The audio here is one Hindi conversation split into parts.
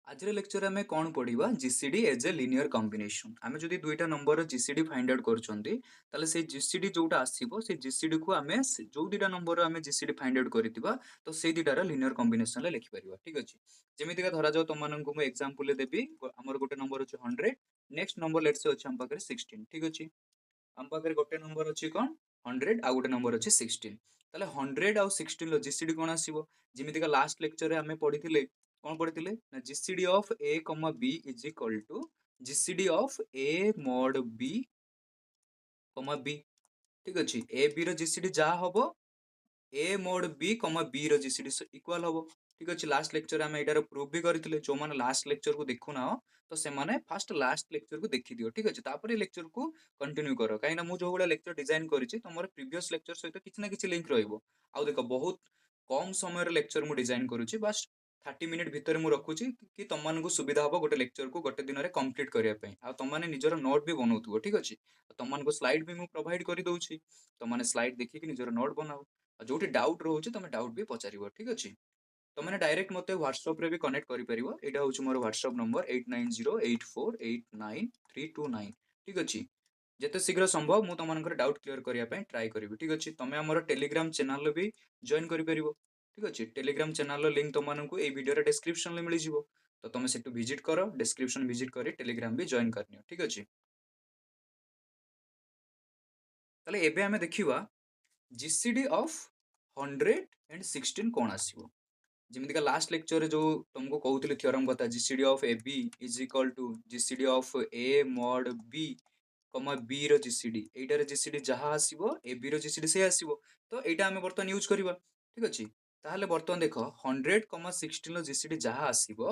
आज लेक्चर आम कौन पढ़ा GCD as a linear combination आम जो दुईटा नंबर जीसीडी फाइंड आउट कर जीसीडी जोटा आसो से जीसीडी को आम जो दुईटा नंबर आम जीसीडी फाइंड आउट करवा तो से दुईटार लिनियर कॉम्बिनेशन लिखिपर ठीक अच्छे जमीक धरा जाओ तुम मुझे एग्जांपल देवी आमर गोटे नंबर अच्छे 100 नेक्स्ट नंबर लेट्स अच्छे आम पाखे 16 ठीक अच्छे आम पाखे गोटे नंबर अच्छी कौन 100 आउ गोटे नंबर अच्छे 16 ताले 100 आउ 16 जीसीडी कौन आसो जमीक लास्ट लेक्चर आम पढ़ी कौन पढ़ी ना GCD of a comma b is equal to GCD of A mod B comma b ठीक अच्छे ए बी रो जीसीडी जहाँ हम a mod b comma B रो जीसीडी इक्वल हम ठीक अच्छे लास्ट लेक्चर आम यार प्रूफ भी करते जो मैंने लास्ट लेक्चर को देखुना तो से फास्ट लास्ट लेक्चर को देखी दियो ठीक अच्छे तापर लेक्चर को कंटिन्यू कर कहीं मुझे जो लेक्चर डिजाइन करी तुम प्रीवियस लेक्चर सहित किसी ना किसी लिंक रहा देख बहुत कम समय लेक्चर मुझे डिजाइन करुच्ची बस 30 मिनिट भितर मुझे रखुची कि तुम मानक सुविधा हम गोटे लेक्चर को गोटे दिन में कंप्लीट करने तुमने निजर नोट भी बनाऊ ठीक अच्छे तुम स्लाइड भी मुझे प्रोवाइड कर दूसरी तुमने स्लाइड देखिए निजर नोट बनाओ जो डाउट रोचे तुम डाउट भी पचार ठीक अच्छे तुमने डायरेक्ट मत व्हाट्सएप रे भी कनेक्ट कर पार यहाँ हूँ मोर व्हाट्सएप नंबर 8908489329 ठीक अच्छे जिते शीघ्र संभव मुझे तुम डाउट क्लीयर करने ट्राए करी ठीक अच्छे तुम आम टेलीग्राम चैनल भी जॉइन कर ठीक अच्छे टेलीग्राम चैनल लिंक तुमको ये वीडियो डिस्क्रिप्शन मिल जाव तो तुम से विजिट कर डिस्क्रिप्शन विजिट कर टेलीग्राम भी जॉइन कर ठीक अच्छे ताले एबे आमे देखिवा जीसीडी ऑफ 100 एंड 16 कौन आसीबो जमीका लास्ट लेक्चर जो तुमको कहते थ्योरम कथा GCD of A B is equal to GCD of A mod B comma B रो जीसीडी एटार जीसीडी जहाँ आसीबो ए बी रो जीसीडी से आसीबो तो एटा आमे बर्तमान यूज करबा ठीक अछि ताहले बर्तमान देख 100 कमा 16 रो जीसीडी जहाँ आसीबो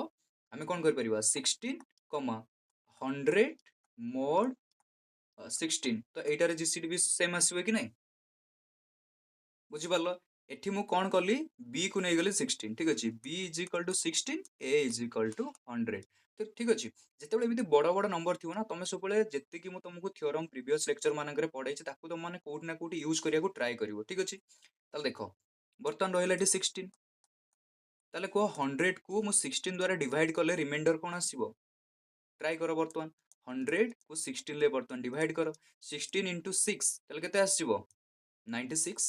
आमे कोन कर परिबा 16 कमा 100 मॉड 16 तो एटार जीसीडी भी सेम आसीबो कि नहीं बुझिपार एठी मु कौन कली बी को नहीं गली 16 ठीक अच्छे b is equal to 16 a is equal to 100 तो ठीक अच्छे जिते एमती बड़ बड़ नंबर थी ना तुम सब जी तुमको थ्योरम प्रीवियस लेक्चर मानक पढ़ाई तुमने कौट ना कौट यूज करने को ट्राए कर ठीक अच्छे ताल देख बर्तमान रहा ये 16 ताले कह 100 को मु 16 द्वारा डिवाइड कले रिमाइंडर कौन आसो ट्राए कर बर्तमान 100 को 16 बर्तमान डिवाइड कर 16 इंटू 6 के आसो 96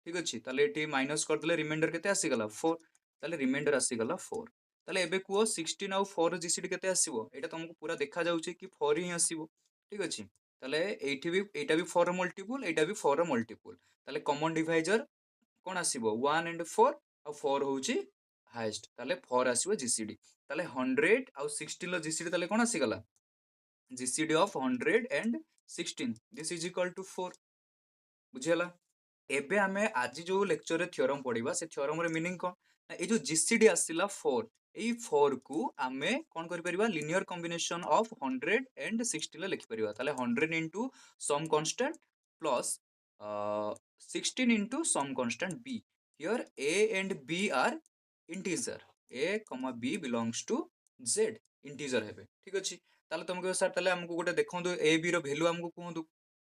ठीक अच्छे ये माइनस करदे रिमाइंडर के आसीगला 4 ताले रिमाइंडर आसीगला 4 ताले एबे कुओ 16 आउ 4 जीसीडी केते आसीबो एटा तुमको पूरा देखा जाउचे कि 4 ही आसीबो ठीक अच्छे ताले एठी भी एटा भी 4 मल्टीपल एटा भी 4 मल्टीपल ताले कॉमन डिवाइजर कोन आसीबो 1 एंड 4 आ 4 होउची हाईएस्ट ताले 4 आसीबो जीसीडी ताले 100 आउ 16 लो जीसीडी ताले कोन आसीगला GCD of 100 and 16 this is equal to 4 बुझियला एबे आमे आज जो लेक्चर रे थ्योरम पढ़िबा से थ्योरम रे मीनिंग कोन ना ए जो जीसीडी आसिला 4 ए 4 को आमे कोन करि परिबा लिनियर कॉम्बिनेशन ऑफ 100 एंड 16 ले लिखि परिबा ताले 100 into some constant plus 16 into some constant b here a and b are integer a b belongs to z integer हेबे ठीक अछि ताले तुमको सर ताले हमको गोटे देखंदो a b रो वैल्यू हमको कहंदो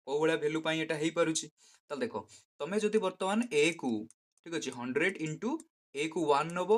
को भाया भैल्यू यहाँ हो पारुची देख तुम जो बर्तमान ए को ठीक अच्छे 100 इंटू ए को 1 नब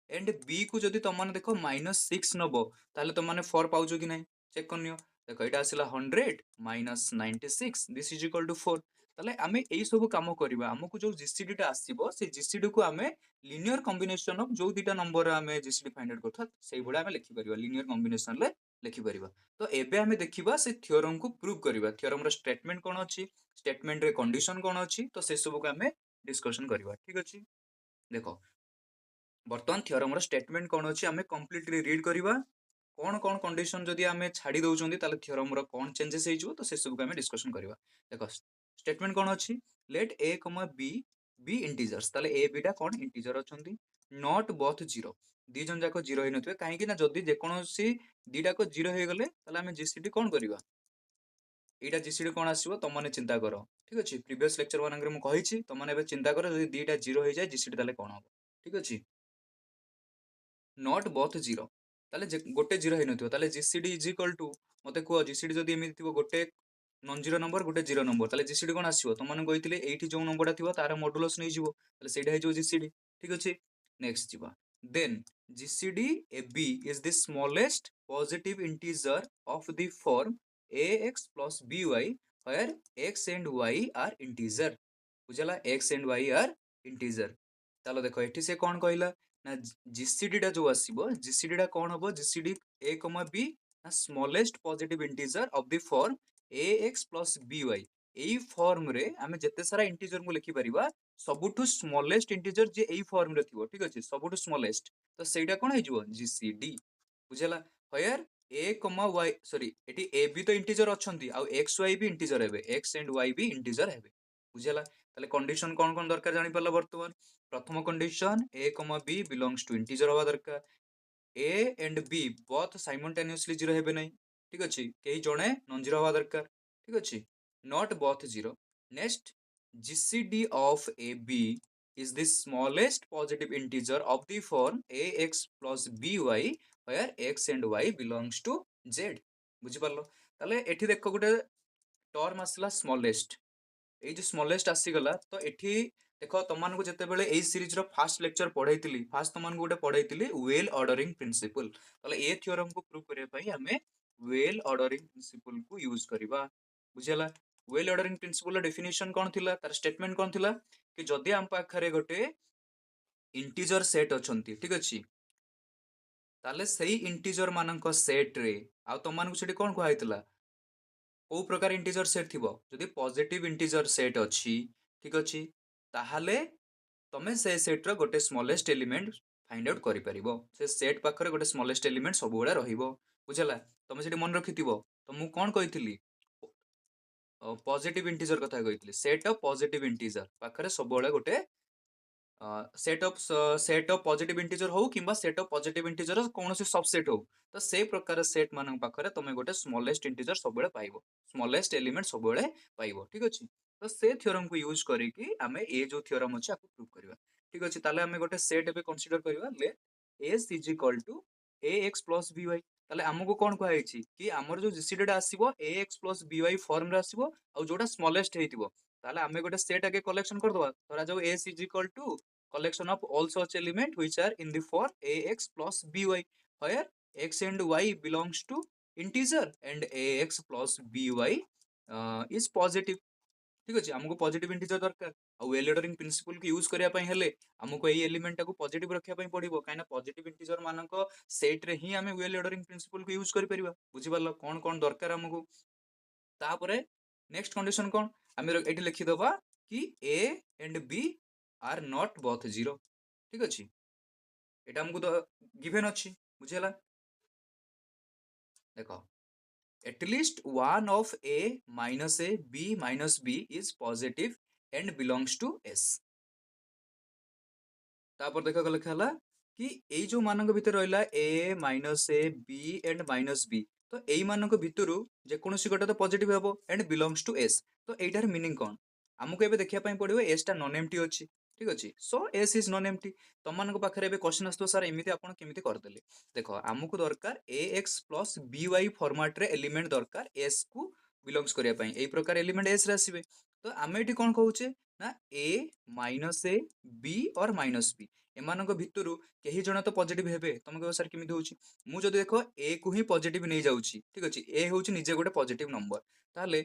एंड बी को जब तुमने देख -6 नब ताले तुमने 4 पाउच कि ना चेक कर नियो देख ये आसला 100 minus 96 this is equal to 4 ताले आमे यही सब कम करवा आमको जो जीसीडी टा आसो से जीसीडी को आमे लिनियर कॉम्बिनेशन ऑफ जो दुटा नंबर आमे जीसीडी फाइंड आउट करथा सेही भला आमे लिखि परिबा लिनियर कॉम्बिनेशन ले लिखि परिबा तो एबे आमे देखिबा से थ्योरम को प्रूव करबा थ्योरम रो स्टेटमेंट कोन अछि स्टेटमेंट रे कंडीशन कोन अछि तो से सब को आमे डिस्कशन करबा ठीक अछि देखो बर्तमान थ्योरम रो स्टेटमेंट कोन अछि आमे कंप्लीटली रीड करबा कौन कौन कंडीशन जदि आमे छाड़ी दउचंदी ताले थ्योरम रो कौन चेंजेस हे जो तो से सब को आमे डिस्कशन करबा देखो स्टेटमेंट कौन अछि let a b be integers ताले a b टा कौन इंटीजर अछंती नॉट बोथ जीरो दी जन जाको जीरो हे नथबे काहे कि ना जदि जे कोनोसी दीटा को जीरो हे गले ताले आमे जीसीडी कौन करबा एटा जीसीडी कौन आसीबो तमने चिंता करो ठीक अछि प्रीवियस लेक्चर मानक रे मु कहिछि तमने एबे चिंता करो जदि दीटा जीरो हे जाय जीसीडी ताले कौन हो ठीक अछि नॉट बोथ जीरो ताले गोटे जीरो हे नथिबो ताले जीसीडी इज इक्वल टू मते को जीसीडी जदि एमिति थिबो गोटे नॉन जीरो नंबर गोटे जीरो नंबर ताले जीसीडी कोन आसीबो तुमने कहिथिले एठी जो नंबरटा थिबो तार मॉडुलस नै जिवो ताले सेटा हे जो जीसीडी ठीक अछि नेक्स्ट जिबा then GCD AB is the smallest positive integer of the form ax plus by where x and y are integer। ବୁଝିଲା x and y are integer। ତାହେଲେ ଦେଖ ଏଠି ସେ କଣ କହିଲା ନା GCD ଟା ଯୋଉ ଆସିବ GCD ଟା କଣ ହବ GCD a, b ନା smallest positive integer of the form ax plus by। ଏଇ ଫର୍ମ ରେ ଆମେ ଯେତେ ସାରା ଇଣ୍ଟିଜର କୁ ଲେଖି ପାରିବା ସବୁଠୁ ସ୍ମଲେଷ୍ଟ ଇଣ୍ଟିଜର ଯେ ଏଇ ଫର୍ମ ରେ ଥିବ ଠିକ ଅଛି ସବୁଠୁ ସ୍ମଲେଷ୍ଟ ତ ସେଇଟା କଣ ହେଇଯିବ GCD। ବୁଝିଲା where a, y ସରି ଏଠି a b ତ ଇଣ୍ଟିଜର ଅଛନ୍ତି ଆଉ x y ବି ଇଣ୍ଟିଜର ହେବେ x and y B integer ହେବେ। ବୁଝିଲା ତାହେଲେ କଣ୍ଡିସନ କଣ କଣ ଦରକାର ଜାଣିପାରିଲ ବର୍ତ୍ତମାନ। ପ୍ରଥମ condition a, b belongs to integer ହବା ଦରକାର। A and B both simultaneously zero ହେବେ ନାହିଁ ଠିକ ଅଛି କେହି ଜଣେ ନନ୍ ଜିରୋ ହବା ଦରକାର ଠିକ ଅଛି not both zero। next GCD of AB is the smallest positive integer of the form ax plus by where x and y belongs to z। ବୁଝିପାରିଲ ତାହେଲେ ଏଠି ଦେଖ ଗୋଟେ ଟର୍ମ ଆସିଲା ସ୍ମଲେଷ୍ଟ ଏଇ ଯୋଉ ସ୍ମଲେଷ୍ଟ ଆସିଗଲା ତ ଏଠି ଦେଖ ତମମାନଙ୍କୁ ଯେତେବେଳେ ଏଇ ସିରିଜ ର ଫାର୍ଷ୍ଟ ଲେକ୍ଚର ପଢେଇଥିଲି ଫାର୍ଷ୍ଟ ତମମାନଙ୍କୁ ଗୋଟେ ପଢେଇଥିଲି ୱେଲ ଅର୍ଡରିଂ ପ୍ରିନ୍ସିପଲ। ତାହେଲେ ଏ ଥିଓରମ କୁ ପ୍ରୁଭ କରିବା ପାଇଁ ଆମେ ୱେଲ ଅର୍ଡରିଂ ପ୍ରିନ୍ସିପଲ କୁ ୟୁଜ କରିବା। ବୁଝିଲା ୱେଲ ଅର୍ଡରିଂ ପ୍ରିନ୍ସିପଲ ର ଡେଫିନେସନ କଣ ଥିଲା ତାର ଷ୍ଟେଟମେଣ୍ଟ କଣ ଥିଲା କି ଯଦି ଆମ ପାଖରେ ଗୋଟେ ଇଣ୍ଟିଜର ସେଟ୍ ଅଛନ୍ତି ଠିକ ଅଛି ତାହେଲେ ସେଇ ଇଣ୍ଟିଜର ମାନଙ୍କ ସେଟ ରେ ଆଉ ତମମାନଙ୍କୁ ସେଠି କଣ କୁହାଯାଇଥିଲା କୋଉ ପ୍ରକାର ଇଣ୍ଟିଜର ସେଟ୍ ଥିବ ଯଦି ପଜିଟିଭ ଇଣ୍ଟିଜର ସେଟ୍ ଅଛି ଠିକ ଅଛି ତାହେଲେ ତମେ ସେ ସେଟ୍ ର ଗୋଟେ ସ୍ମଲେଷ୍ଟ ଏଲିମେଣ୍ଟ ଫାଇଣ୍ଡ ଆଉଟ୍ କରିପାରିବ ସେ ସେଟ୍ ପାଖରେ ଗୋଟେ ସ୍ମଲେଷ୍ଟ ଏଲିମେଣ୍ଟ ସବୁବେଳେ ରହିବ। ବୁଝିଲା ତମେ ସେଠି ମନେ ରଖିଥିବ ତ ମୁଁ କଣ କହିଥିଲି ପଜିଟିଭ ଇଣ୍ଟିଜର କଥା କହିଥିଲି ସେଟ୍ ଅଫ ପଜିଟିଭ ଇଣ୍ଟିଜର ପାଖରେ ସବୁବେଳେ ଗୋଟେ सेट ऑफ पॉजिटिव इंटीजर हो किंबा सेट ऑफ पॉजिटिव इंटीजर कौन सी सबसेट हो तो से प्रकार सेट मान पाखरे तुम गोटे स्मॉलेस्ट इंटीजर सब पाइबो स्मॉलेस्ट एलिमेंट सब पाइबो ठीक अछि तो से थ्योरम को यूज करिकी आमे ए जो थ्योरम अछि आपको प्रूव करबा ठीक अछि ताले आमे गोटे सेट एबे कंसीडर करबा ले s is equal to ax plus by ताले हमको कोन कहै छी कि हमर जो जीसीडी टा आसीबो ax प्लस by फॉर्म रे आसीबो आ जोटा स्मॉलेस्ट हेतिबो ताले आमे गोटे सेट आगे कलेक्शन कर दवा धरा जाऊ s is equal to collection of all such element which are in the form ax plus by where x and y belongs to integer and ax plus by is positive। ठीक अछि हमको पॉजिटिव इंटीजर दरकार आ वेल ऑर्डरिंग प्रिंसिपल को यूज करिया पई हेले हमको एई एलिमेंट टाको पॉजिटिव रखिया पई पड़िबो काइना पॉजिटिव इंटीजर मानको सेट रे ही हमें वेल ऑर्डरिंग प्रिंसिपल को यूज करि परिबा। बुझि पारलो कोन कोन दरकार हमको तापरे नेक्स्ट कंडीशन कोन आमे एठी लिखि दबा कि a and b are not both zero ठीक अछि एटा हमको तो गिवन अछि बुझिला देखो at least one of a minus a b minus b is positive and belongs to s। तापर देखा गले खेला कि एई जो मानक भितर रहला a minus a b and minus b तो एई मानक भितरु जे कोनोसी गोटे तो पॉजिटिव हेबो एंड बिलोंग्स टू s तो एटार मीनिंग कोन हमको एबे देखिया पई पड़िबो s टा नॉन एम्प्टी अछि ठीक अछि सो s इज नॉन एम्प्टी तम मानक पाखरे एबे क्वेश्चन आस्तो सर एमिति आपण केमिति कर देले देखो हमको दरकार ax plus by फॉर्मेट रे एलिमेंट दरकार s को बिलोंग्स करिया पई एई प्रकार एलिमेंट s रे आसीबे तो आमे एठी कोन कहउचे ना a minus a b और minus b एमानक भितरु केही जण तो पॉजिटिव हेबे तम कहबो सर केमिति होउची मु जदि देखो a को ही पॉजिटिव नै जाउची ठीक अछि a होउची निजे गोटे पॉजिटिव नंबर ताले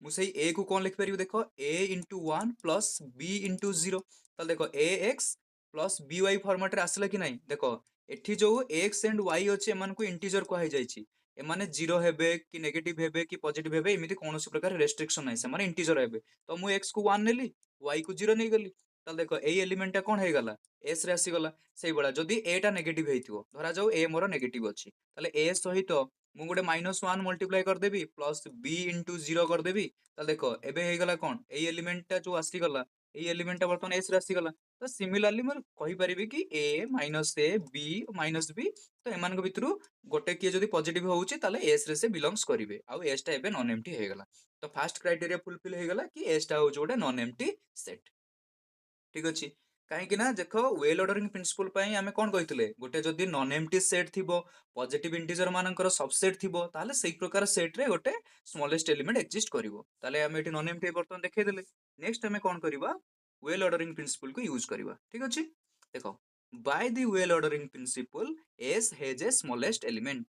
मु सेही a को कोन लिखि परिबो देखो a into 1 plus b into 0 ताले देखो ax plus by फॉर्मेट रे आसला कि नै देखो एठी जो x and y अछि एमान को इंटीजर कहै जायछि एमाने 0 हेबे कि नेगेटिव हेबे कि पॉजिटिव हेबे एमिति कोनोसी प्रकार रेस्ट्रिक्शन नै से माने इंटीजर हेबे तो मु x को 1 नेली y को 0 नै गली ताले देखो एई एलिमेंट टा कोन हे गला s रे आसी गला सेही बडा जदी a टा नेगेटिव हेइथिबो धरा जाऊ a मोर नेगेटिव अछि ताले a सहित मु गोटे -1 मल्टीप्लाई कर देबी प्लस b into 0 कर देबी ताले देखो एबे हे गला कोन एई एलिमेंट टा जो आसी गला एई एलिमेंट टा बर्तमान s रे आसी गला तो सिमिलरली मैं कहि परिबी कि a minus a b minus b तो एमान को भितरु गोटे किए जदी पॉजिटिव होउची ताले s रे से बिलोंग्स करिवे आ s टा एबे नॉन एम्प्टी हे गला तो फर्स्ट क्राइटेरिया फुलफिल हे गला कि s टा हो जोटे नॉन एम्प्टी सेट ठीक अछि काहेकि ना देखो वेल ऑर्डरिंग प्रिंसिपल पई हमें कोन कहितले गोटे जदी नॉन एम्प्टी सेट थिबो पॉजिटिव इंटीजर मानकर सबसेट थिबो ताले सेही प्रकार सेट रे गोटे स्मॉलेस्ट एलिमेंट एक्जिस्ट करिवो ताले हम एठी नॉन एम्प्टी बर्तन देखाइ देले नेक्स्ट हमें कोन करिवा वेल ऑर्डरिंग प्रिंसिपल को यूज करिवा ठीक अछि देखो by the well ordering principle S has a smallest element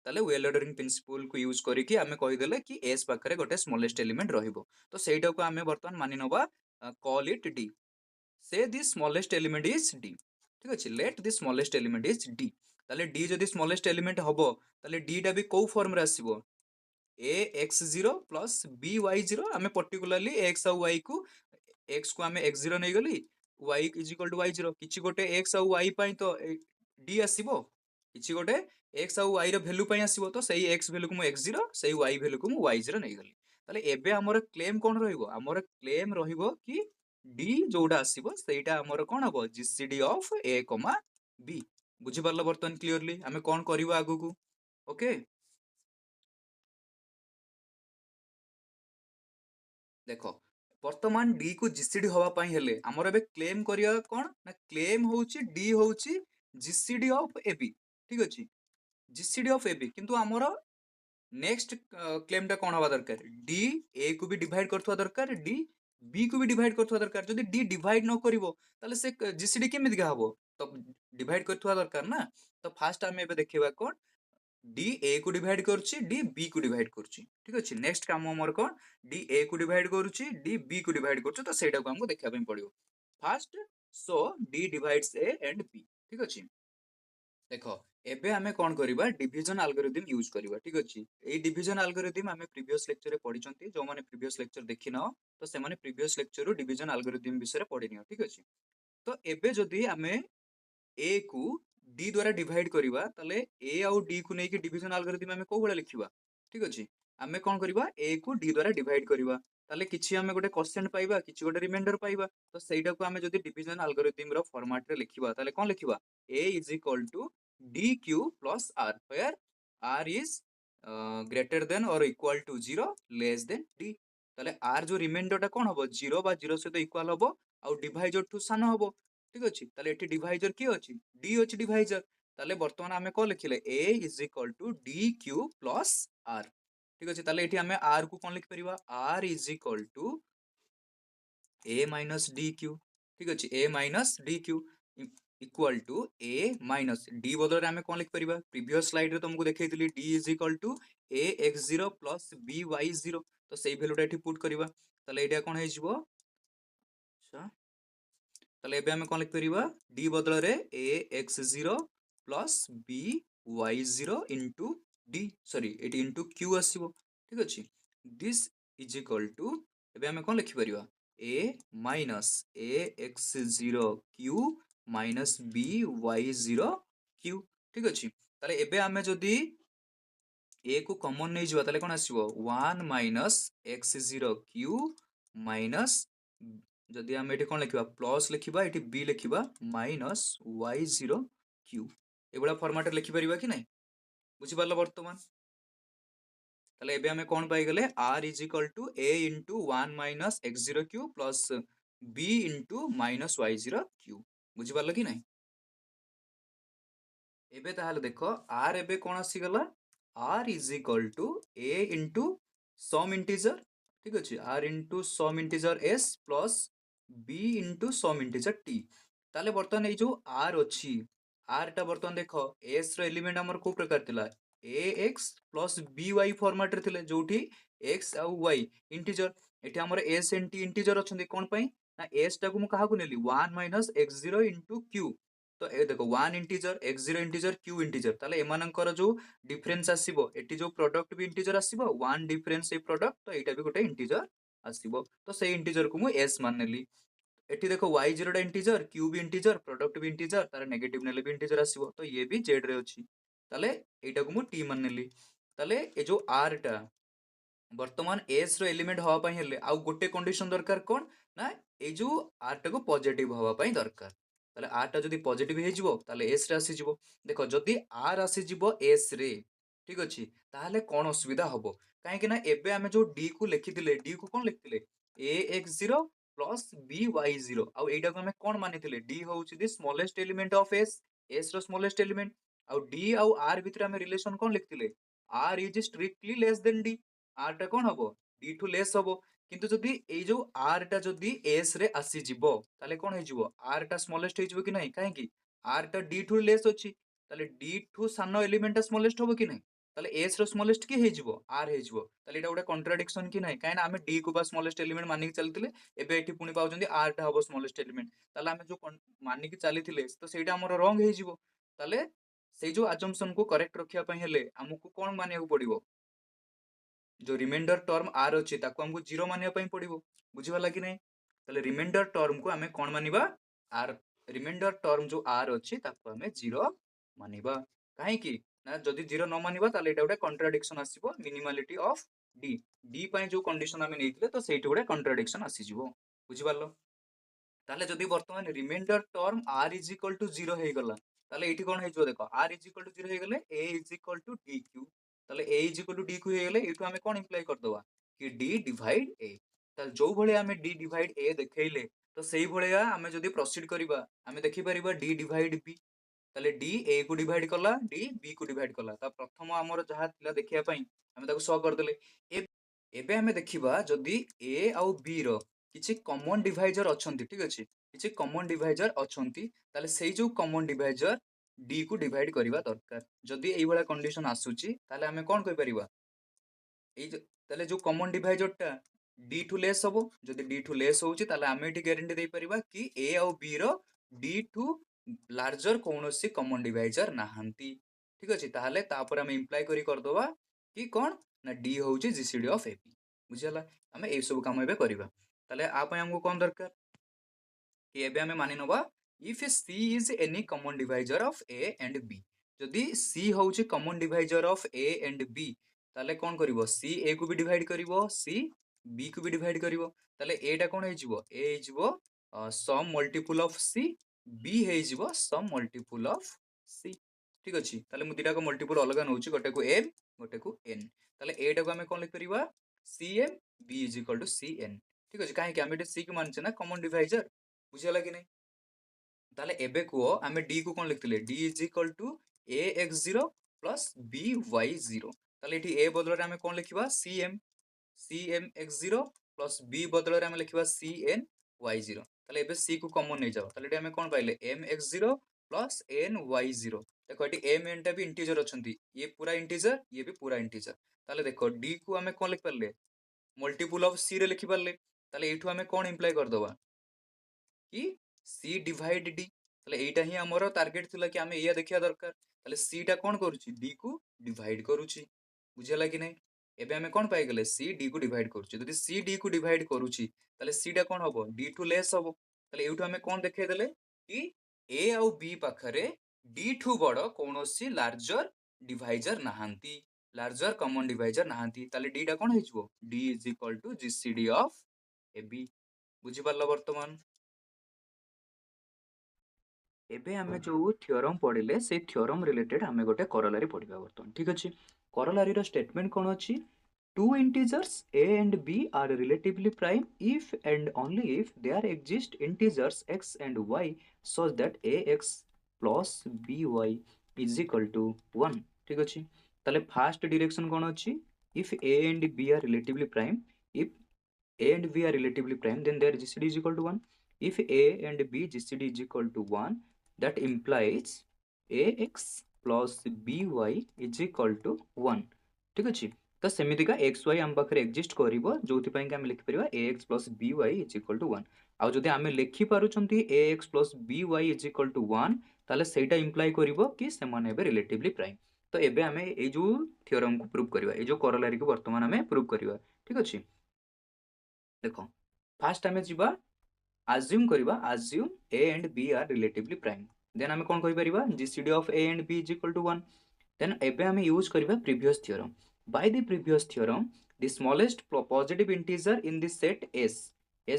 ताले well ordering principle को यूज करिकी आमे कहि देले कि S पाखरे गोटे smallest element रहिबो तो सेटा को आमे वर्तमान मानि नबा call it D say the smallest element is D ठीक अछि let the smallest element is D ताले D जदि smallest element हबो ताले D टा भी को फॉर्म रे आसीबो a x0 plus b y0 आमे पर्टिकुलरली x और y को x को आमे x0 नै गली y is equal to y0 किछि गोटे x और y पई तो d आसीबो किछि गोटे x और y रो वैल्यू पई आसीबो तो सही x वैल्यू को मु x0 सही y वैल्यू को मु y0 नै गली ताले एबे हमर क्लेम कोन रहिबो हमर क्लेम रहिबो कि d जोडा आसीबो सेटा हमर कोन हबो gcd of a, b बुझि परलो बर्तन क्लियरली आमे कोन करिवो आगु को ओके देख वर्तमान डी को जीसीडी हवा पाई हेले हमर एबे क्लेम करिया कोन ना क्लेम होउची डी होउची जीसीडी ऑफ एबी ठीक अछि जीसीडी ऑफ एबी किंतु हमर नेक्स्ट क्लेम टा कोन हवा दरकार डी ए को भी डिवाइड करथवा दरकार डी बी को भी डिवाइड करथवा दरकार जदि डी डिवाइड न करिवो ताले से जीसीडी केमिति का हबो तो डिवाइड करथवा दरकार ना तो फास्ट हम एबे देखिबा कोन डी ए को डिवाइड करुच्ची डी बी को डिवाइड करुच्ची ठीक अच्छे नेक्स्ट काम हमर कोन डी ए को डिवाइड करुच्ची डी बी को डिवाइड करुच्ची तो सेटा को हमको देखा पे पड़ियो first so d divides a and b ठीक अच्छे देखो एबे हमें कोन करबा डिवीजन एल्गोरिथम यूज करबा ठीक अच्छे ए डिवीजन एल्गोरिथम हमें प्रीवियस लेक्चर रे पढिचंती जो माने प्रीवियस लेक्चर देखिनो तो से माने प्रीवियस लेक्चर रो डिवीजन एल्गोरिथम विषय पढिनियो ठीक अच्छे तो एबे जदी हमें ए को डी द्वारा डिवाइड करबा तले ए आउ डी को नेकी डिवीजन एल्गोरिथम हमें को भले लिखिबा ठीक अछि हमें कोन करबा ए को डी द्वारा डिवाइड करबा तले किछि हमें गोटे क्वेश्चन पाइबा किछि गोटे रिमाइंडर पाइबा तो सेटा को हमें जदी डिवीजन एल्गोरिथम रो फॉर्मेट रे लिखिबा तले कोन लिखिबा a is equal to dq plus r where r is greater than or equal to 0 less than d तले r जो रिमाइंडर टा कोन हबो 0 बा 0 सहित इक्वल हबो आउ डिवाइजर टू सान हबो ठीक अछि ताले एठी डिवाइजर की अछि d अछि डिवाइजर ताले वर्तमान हमें को लिखिले a is equal to dq plus r ठीक अछि ताले एठी हमें r को कोन लिख परिबा r is equal to a minus dq ठीक अछि a minus dq equal to a minus d बदल हमें कोन लिख परिबा प्रीवियस स्लाइड रे तुमको देखैतिली d is equal to a x0 plus b y0 तो सेही वैल्यू टा एठी पुट करबा ताले एटा कोन हे जिवो अच्छा ताले एबे हमें कोन लिख परिबा d बदल रे a x0 plus b y0 into d sorry eighty into q आसीबो ठीक अछि दिस इज इक्वल टू एबे हमें कोन लिखि परिबा a minus a x0 q minus b y0 q ठीक अछि ताले एबे हमें जदी a को कॉमन नै जिवा ताले कोन आसीबो 1 minus x0 q minus जदि हम एठी कोन लिखिबा प्लस लिखिबा एठी b लिखिबा माइनस y0 q एबडा फॉर्मेट रे लिखि परिबा कि नै बुझि पारलो वर्तमान ताले एबे हमें कोन पाई गेले r is equal to a into 1 minus x0 q plus b into minus y0 q बुझि पारलो कि नै एबे ताहाले देखो r एबे कोन आसी गला r is equal to a into some integer ठीक अछि r into some integer s plus b into some integer t ताले वर्तमान ए जो r अछि r टा वर्तमान देखो s रो एलिमेंट हमर को प्रकार थिला ax plus by फॉर्मेट रे थिले जोठी x आ y इंटीजर एठी हमर s and t इंटीजर अछंती कोन पई ना s टा को मु कहा को नेली 1 minus x0 into q तो ए देखो 1 integer x0 integer q integer ताले एमानकर जो डिफरेंस आसीबो एठी जो प्रोडक्ट भी इंटीजर आसीबो 1 डिफरेंस ए प्रोडक्ट तो एटा भी गोटे इंटीजर आसीबो तो से इंटीजर को मु s मान नेली एठी देखो y0 टा इंटीजर q भी इंटीजर प्रोडक्ट भी इंटीजर तार नेगेटिव नेले भी इंटीजर आसीबो तो ये भी z रे अछि ताले एटा को मु t मान नेली ताले ए जो r टा वर्तमान s रो एलिमेंट हवा पई हेले आ गोटे कंडीशन दरकार कोन ना ए जो r टा को पॉजिटिव हवा पई दरकार ताले r टा जदी पॉजिटिव हे जिवो ताले s रे आसी जिवो देखो जदी r आसी जिवो s रे ठीक अछि ताले कोन असुविधा हबो काहे कि ना एबे हमें जो d को लिखितिले d को कोन लिखतिले ax0 plus by0 आ एटा को हमें कोन मानितिले d होउची the smallest element of s रो स्मॉलेस्ट एलिमेंट आ d आ r भितर हमें रिलेशन कोन लिखतिले r is strictly less than d r टा कोन हबो d टू लेस हबो किंतु जदी ए जो r टा जदी s रे आसी जिवो ताले कोन हे जिवो r टा स्मॉलेस्ट हे जिवो कि नै काहे कि आर टा डी ठू लेस अछि ताले डी ठू सानो एलिमेंट स्मॉलेस्ट होबो कि नै ताले एस रो स्मॉलेस्ट की हेजिवो आर हेजिवो ताले एटा गोटे कॉन्ट्राडिक्शन कि नै काहे ना आमे डी को बा स्मॉलेस्ट एलिमेंट मानि के चलतिले एबे एठी पुनी पाउजंदी आर टा हबो स्मॉलेस्ट एलिमेंट ताले आमे जो मानि के चलीथिले तो सेटा हमर रॉन्ग हेजिवो ताले सेई जो अजम्पशन को करेक्ट रखिया पई हेले हमकु कोन मानिया पड़िवो जो रिमाइंडर टर्म आर अछि ताको हमकु 0 मानिया पई पड़िवो बुझिवाला कि नै ताले रिमाइंडर टर्म को हमें कोन मानिबा आर रिमाइंडर टर्म जो आर अछि ताको हमें 0 मानिबा काहे कि ना जदि 0 न मानिबा ताले एटा गोटे कॉन्ट्राडिक्शन आसीबो मिनिमालिटी ऑफ डी डी पई जो कंडीशन हमें नेइथिले तो सेठी गोटे कॉन्ट्राडिक्शन आसी जिवो बुझिवालो ताले जदि वर्तमान remainder term r is equal to 0 हे गला ताले एठी कोन हेजो देखो r इज इक्वल टू 0 हे गले a is equal to dq ताले a is equal to dq हे गले एठू हमें कोन इंप्लाई कर दवा कि d डिवाइड a ताले जो भले हमें d डिवाइड a देखैले तो सेही भलिया हमें जदि प्रोसीड करिबा हमें देखि परिबा d डिवाइड b ताले d a को डिवाइड कला d b को डिवाइड कला ता प्रथम हमर जहा थिला देखिया पई हमें ताको सॉल्व कर देले एबे हमें देखिबा जदि a आउ b रो किछि कॉमन डिवाइजर अछंती ठीक अछि किछि कॉमन डिवाइजर अछंती ताले सेही जो कॉमन डिवाइजर d को डिवाइड करिवा दरकार जदि एई भला कंडीशन आसुची ताले हमें कोन कहि परिबा एई ताले जो कॉमन डिवाइजर टा d टू लेस हबो जदि d टू लेस होउची ताले हमें एटी गारंटी देई परिबा कि a आउ b रो d टू लार्जर कोनोसी कॉमन डिवाइजर नाहंती ठीक अछि ताले तापर हमें इंप्लाई करी कर दोबा कि कोन ना d होउची जीसीडी ऑफ ab बुझियला हमें ए सब काम एबे करिबा ताले आ पय हमको कोन दरकार कि एबे हमें मानि नबा if c is any common divisor of a and b जदि c होउची common divisor of a and b ताले कोन करिवो c a को भी डिवाइड करिवो c b को भी डिवाइड करिवो ताले a टा कोन हेजिवो a हेजिवो some multiple of c b हेजिवो सम मल्टीपल ऑफ c ठीक अछि ताले मु दिटा को मल्टीपल अलगा नउची गोटे को m गोटे को n ताले a टा को हमें कोन लिख परिबा cm b is equal to cn ठीक अछि काहे कि हमें c को मानछे ना कॉमन डिवाइजर बुझियला कि नै ताले एबे को हमें d को कोन लिखतिले d is equal to ax0 plus by0 ताले एठी a बदल रे हमें कोन लिखिबा cm cmx0 प्लस b बदल रे हमें लिखिबा cny0 ताले एबे c को कॉमन नै जाओ ताले एठी हमें कोन पाइले mx0 प्लस ny0 देखो एठी m n टा भी इंटीजर अछंती ये पूरा इंटीजर ये भी पूरा इंटीजर ताले देखो d को हमें कोन लिख परले मल्टीपल ऑफ c रे लिखि परले ताले एठू हमें कोन इंप्लाई कर दबा कि c डिवाइड d ताले एटा ही हमरो टारगेट थिला कि हमें या देखिया दरकार ताले c टा कोन करूची d को डिवाइड करूची बुझियला कि नै एबे हमें कोन पाइ गेले c d को डिवाइड करूची जदि c d को डिवाइड करूची ताले c टा कोन हबो d टू लेस हबो ताले एठू हमें कोन देखाइ देले कि a आउ b पाखरे d ठू बडो कोनोसी लार्जर डिवाइजर नाहंती लार्जर कॉमन डिवाइजर नाहंती ताले d टा कोन हेजिवो d is equal to GCD of ab बुझि पारलो वर्तमान एबे हमें जो थ्योरम पढ़िले से थ्योरम रिलेटेड हमें गोटे करोलारी पढ़िबा वर्तमान ठीक अछि करोलारी रो स्टेटमेंट कोन अछि two integers a and b are relatively prime if and only if there exist integers x and y such that ax plus by is equal to 1 ठीक अछि ताले फर्स्ट डायरेक्शन कोन अछि if a and b are relatively prime if a and b are relatively prime then their gcd is equal to 1 if a and b gcd is equal to 1 that implies ax plus by is equal to 1 ठीक अछि तो सेमिति का एक्स वाई हम पाखरे एक्जिस्ट करिवो जोथि पई के हम लिखि परिबा ax plus by is equal to 1 आ जदि हमें लिखि पारुचंती ax plus by is equal to 1 ताले सेटा इंप्लाई करिवो कि सेमान हेबे रिलेटिवली प्राइम तो एबे हमें ए जो थ्योरम को प्रूव करिवा ए जो करोलारी को वर्तमान हमें प्रूव करिवा ठीक अछि देखो फर्स्ट हमें जिबा assume करिवा assume a and b are relatively prime then हमें कोन कहि परिबा gcd of a and b is equal to 1 then एबे हमें यूज करिवा previous theorem by the previous theorem the smallest positive integer in the set s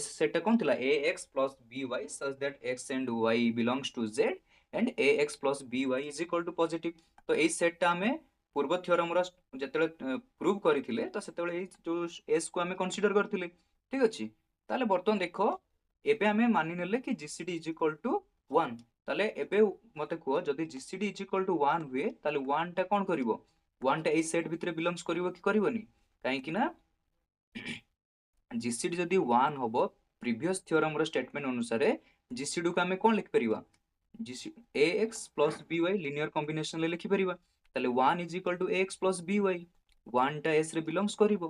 set कौन थिला ax plus by such that x and y belongs to z and ax plus by is equal to positive तो ए सेट टा हमें पूर्व थ्योरम रो जतले प्रूव करिथिले तो सेतले ए जो s को हमें कंसीडर करथिले ठीक अछि ताले बर्तन देखो एबे हमें मानि नेले कि gcd is equal to 1 ताले एबे मते को जदी gcd is equal to 1 हुए ताले 1 टा कोन करिवो 1 टा ए सेट भितरे बिलोंग्स करिवो कि करिवोनी काहे कि ना gcd जदी 1 होबो प्रीवियस थ्योरम रो स्टेटमेंट अनुसार gcd को हमें कोन लिख परिबा A X plus B Y linear combination ले लिखि परिबा ताले 1 is equal to A X plus B Y 1 टा एस रे बिलोंग्स करिवो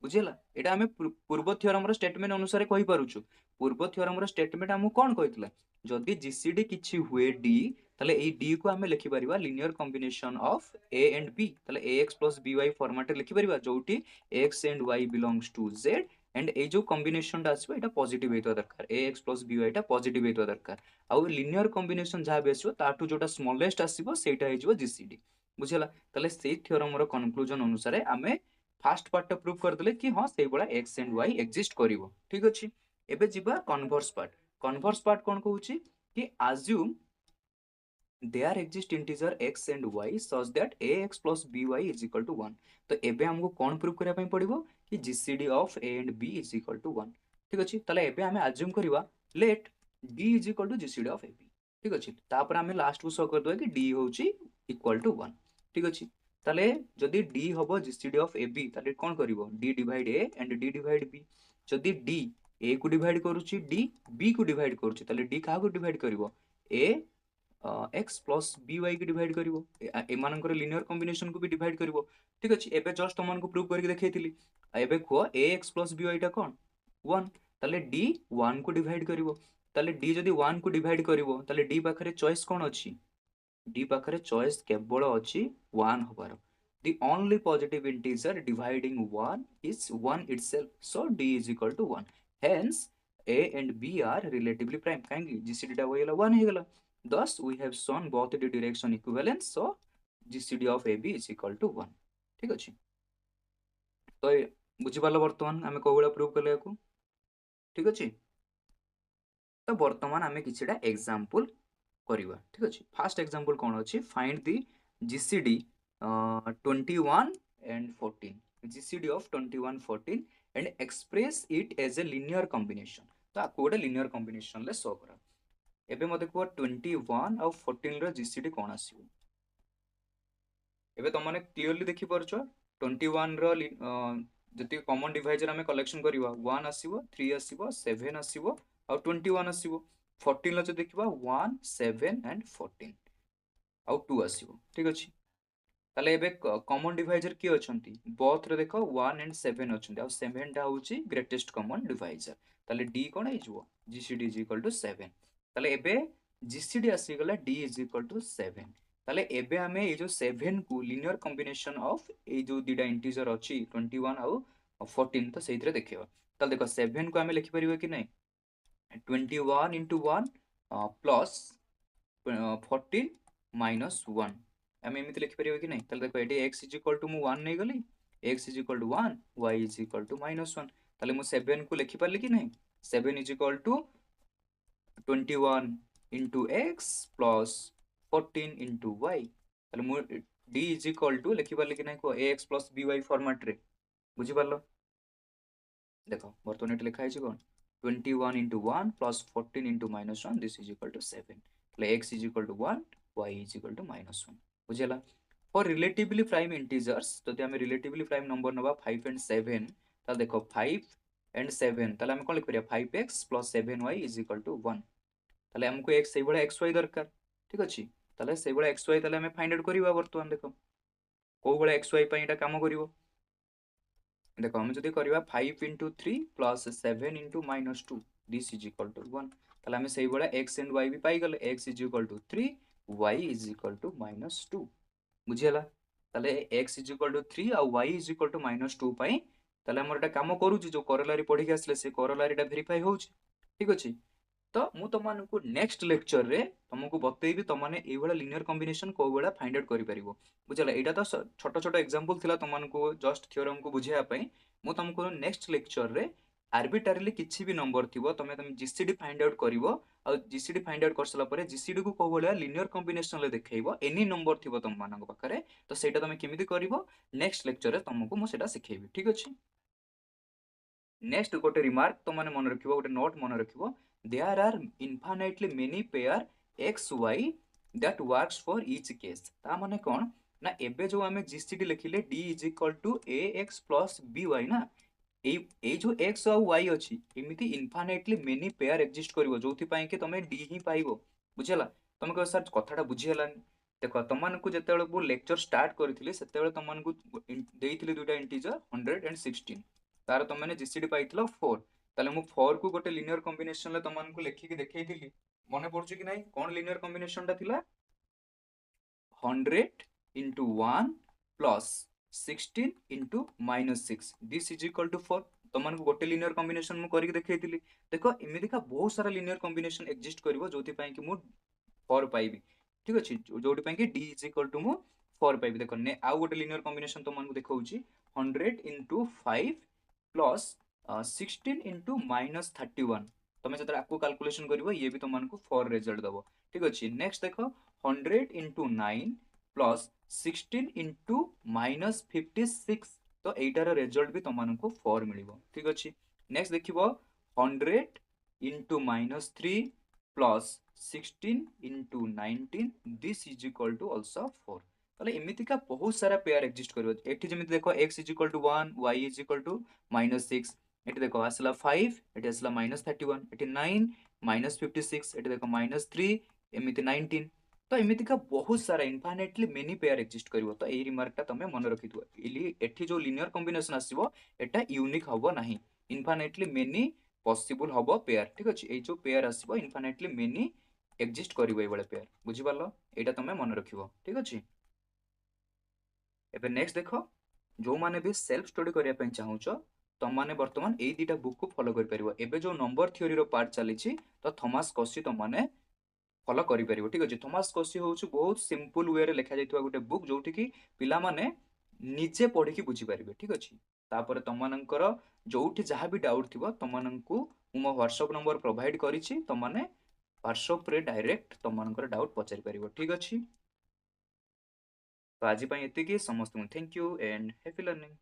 बुझेला एटा हमें पूर्व थ्योरम रो स्टेटमेंट अनुसार कहि पारुछु पूर्व थ्योरम रो स्टेटमेंट हमु कोन कहितला जदि जीसीडी किछि हुए डी ताले ए डी को हमें लिखि परिबा linear combination of A and B ताले A X plus B Y format रे लिखि परिबा जोटी X and Y belongs to Z and ए जो कॉम्बिनेशन टा आसबो एटा पॉजिटिव हेतो दरकार A X plus B Y टा पॉजिटिव हेतो दरकार आउ लिनियर कॉम्बिनेशन जहाँ भी आसो ताठू जोटा स्मॉलेस्ट आसीबो सेटा हे जिवो जीसीडी बुझला ताले सेई थ्योरम रो कंक्लूजन अनुसार आमे फर्स्ट पार्ट प्रूव कर देले कि हां सेई बडा x एंड y एग्जिस्ट करिवो ठीक अछि एबे जिबा कन्वर्स पार्ट कोन कहूची कि assume there exist integer x and y such that ax plus by is equal to 1 तो एबे हमको कोन प्रूव करिया पई पड़िबो कि GCD of a and b is equal to 1 ठीक अछि ताले एबे हमें अज्यूम करिवा let d is equal to GCD of ab ठीक अछि तापर हमें लास्ट को शो कर दो कि d होची इक्वल टू 1 ठीक अछि ताले जदि d होबो जीसीडी ऑफ ab ताले कोन करिवो d divide a and d divide b जदि d a को डिवाइड करूची d b को डिवाइड करूची ताले d का को डिवाइड करिवो a X plus B Y की डिवाइड करिवो एमानकर लिनियर कॉम्बिनेशन को भी डिवाइड करिवो ठीक अछि एबे जस्ट तमन को प्रूव करके देखैतिली एबे को ए एक्स प्लस बी वाई टा कोन 1 ताले डी 1 को डिवाइड करिवो ताले डी जदी 1 को डिवाइड करिवो ताले डी पाखरे चॉइस कोन अछि डी पाखरे चॉइस केवल अछि 1 होबार the only positive integer dividing 1 is 1 itself so d is equal to 1 hence a and b are relatively prime काहेकि gcd टा होइला 1 हे गेला thus we have shown both the direction equivalence so gcd of ab is equal to 1 ठीक अछि तो बुझि पालो वर्तमान हमें कोबेला प्रूव करले को ठीक अछि तो वर्तमान हमें किछिटा एग्जांपल करिवा ठीक अछि फर्स्ट एग्जांपल कोन अछि find the gcd 21 and 14 gcd of 21 14 and express it as a linear combination तो आपको गोटे लिनियर कॉम्बिनेशन ले शो करा एबे मते को 21 और 14 रो जीसीडी कोन आसीबो एबे त माने क्लियरली देखि परछो 21 रो जति कॉमन डिवाइजर हमें कलेक्शन करिवा 1 आसीबो 3 आसीबो 7 आसीबो और 21 आसीबो 14 लो जे देखिबा 1 7 एंड 14 और 2 आसीबो ठीक अछि ताले एबे कॉमन डिवाइजर की अछंती बोथ रे देखो 1 एंड 7 अछंती और 7 टा होची ग्रेटेस्ट कॉमन डिवाइजर ताले d कोन हे जबो gcd is equal to 7 ताले एबे gcd आसी गला d is equal to 7 ताले एबे हमें ए जो 7 को लिनियर कॉम्बिनेशन ऑफ ए जो दीडा इंटीजर अछि 21 और 14 तो सेइतरे देखिबा ताले देखो 7 को हमें लिखि परिबो कि नै 21 into 1 plus 14 minus 1 आम एमती लिखिपर कि नहीं देखो ये x इज इक्वल टू मु 1 नहीं गली x is equal to 1 y is equal to -1 ताले मु 7 को लिखि पारली कि नहीं 7 is equal to 21 into x plus 14 into y ताले मु d इज इक्वल टू लिखि पारली कि नहीं को ax plus by फॉर्मेट रे बुझि पारलो देखो बर्तमान एटा लिखा है कोन 21 into 1 plus 14 into -1 this is equal to 7 ताले x is equal to 1 y is equal to -1 बुझेला फॉर रिलेटिवली प्राइम इंटीजर्स जदि हमें रिलेटिवली प्राइम नंबर नबा 5 एंड 7 ताले देखो 5 एंड 7 ताले हम कोन लिख परिया 5x + 7y = 1 ताले हमको x सही बडा xy दरकार ठीक अछि ताले सही बडा xy ताले हमें फाइंड आउट करिवा वर्तमान देखो को बडा xy पई एटा काम करिवो देखो हम जदि करिवा 5 * 3 + 7 * -2 this is equal to 1 ताले हमें सही बडा x एंड y भी पाई गले x is equal to 3 y is equal to -2 बुझियला ताले x is equal to 3 और y is equal to -2 पाई ताले हमर एटा काम करूची जो कोरोलारी पढी के आसले से कोरोलारीटा वेरीफाई होउची ठीक अछि तो मु तमन को नेक्स्ट लेक्चर रे तुमको बतेइबी तमने ए वाला लिनियर कॉम्बिनेशन को वाला फाइंड आउट करि परिबो बुझला एटा तो छोटो छोटो एग्जांपल थिला तमन को जस्ट थ्योरम को बुझिया पई मु तुमको नेक्स्ट लेक्चर रे आर्बिट्ररीली किछि भी नंबर थिबो तुम जीसीडी फाइंड आउट करिवो और जीसीडी फाइंड आउट करसला परे जीसीडी को को वाला लिनियर कॉम्बिनेशन ले देखैबो एनी नंबर थिबो तुम मानक पाखरे तो सेटा तुम केमिति करिवो नेक्स्ट लेक्चर रे तुमको मु सेटा सिखेबी ठीक अछि नेक्स्ट गोटे रिमार्क तो माने मन रखिबो गोटे नोट मन रखिबो there are infinitely many pair x y that works for each case ता माने कोन ना एबे जो हमें जीसीडी लिखिले d = ax + by ना ए जो x और y अछि एमिति infinitely many pair exist करिवो जोथि पई के तमे d ही पाइबो बुझला तुम कह सर कथाटा बुझीगलानी देख तुमको जो लेक्चर स्टार्ट करी से तुमको देती दुईटा इंटीजर 100 एंड 16 तार तुमने जीसीडी पाई 4 ताले मु 4 को गोटे लिनियर कॉम्बिनेशन तुमको लिखिकी देखी मन पड़ुची कि नहीं कौन लिनियर कॉम्बिनेशन टा थिला 100 into 1 plus 16 into -6 this is equal to 4 तुमको गोटे लिनियर कॉम्बिनेशन मु करके देखैतिली देखो एमितिका बहुत सारा लिनियर कॉम्बिनेशन एग्जिस्ट करिवो जोथि पई कि मु 4 पाइबी ठीक अछि जोथि पई कि d is equal to मु 4 पाइबी देखो ने आउ गोटे लिनियर कॉम्बिनेशन तुमको देखौची 100 into 5 plus 16 into -31 तुम जतरा आपको कैलकुलेशन करिवो ये भी तुमको 4 रिजल्ट दबो ठीक अछि नेक्स्ट देखो 100 into 9 प्लस 16 इंटू -56 तो एटार रिजल्ट भी तुमको 4 मिलिबो ठीक अछि नेक्स्ट देखिबो 100 into -3 plus 16 into 19 this is equal to also 4 ताले एमिति का बहुत सारा पेयर एग्जिस्ट करिवो एठी जेमिति देखो x is equal to 1 y is equal to -6 एठी देखो आसला 5 एठी आसला -31 एठी 9 -56 एठी देखो -3 एमिति 19 तो एमिति का बहुत सारा इनफाइनाइटली मेनी पेयर एग्जिस्ट करिवो तो एई रिमार्क टा तमे मन रखिथुवा इली एठी जो लिनियर कॉम्बिनेशन आसीबो एटा यूनिक हबो नाही इनफाइनाइटली मेनी पॉसिबल हबो पेयर ठीक अछि ए जो पेयर आसीबो इनफाइनाइटली मेनी एग्जिस्ट करिवो ए बळे पेयर बुझि पालो एटा तमे मन रखिवो ठीक अछि एबे नेक्स्ट देखो जो माने भी सेल्फ स्टडी करिया पय चाहूचो तुम माने वर्तमान एई दीटा बुक को फॉलो करि परिवो एबे जो नंबर थ्योरी रो पार्ट चलीछि तो थॉमस कॉसी तुम माने फॉलो करि परिवो ठीक अछि थॉमस कॉसी होउछु बहुत सिंपल वे रे लिखा जाइतबा गुटे बुक जोठी की पिला माने निजे पढि की बुझी परिबे ठीक अछि तापर तमनकर जोठी जहा भी डाउट थिबो तमनकु मो व्हाट्सएप नंबर प्रोवाइड करिछि तमने व्हाट्सएप रे डायरेक्ट तमनकर डाउट पचारि परिबो ठीक अछि तो आज एति की समस्त thank you and happy learning.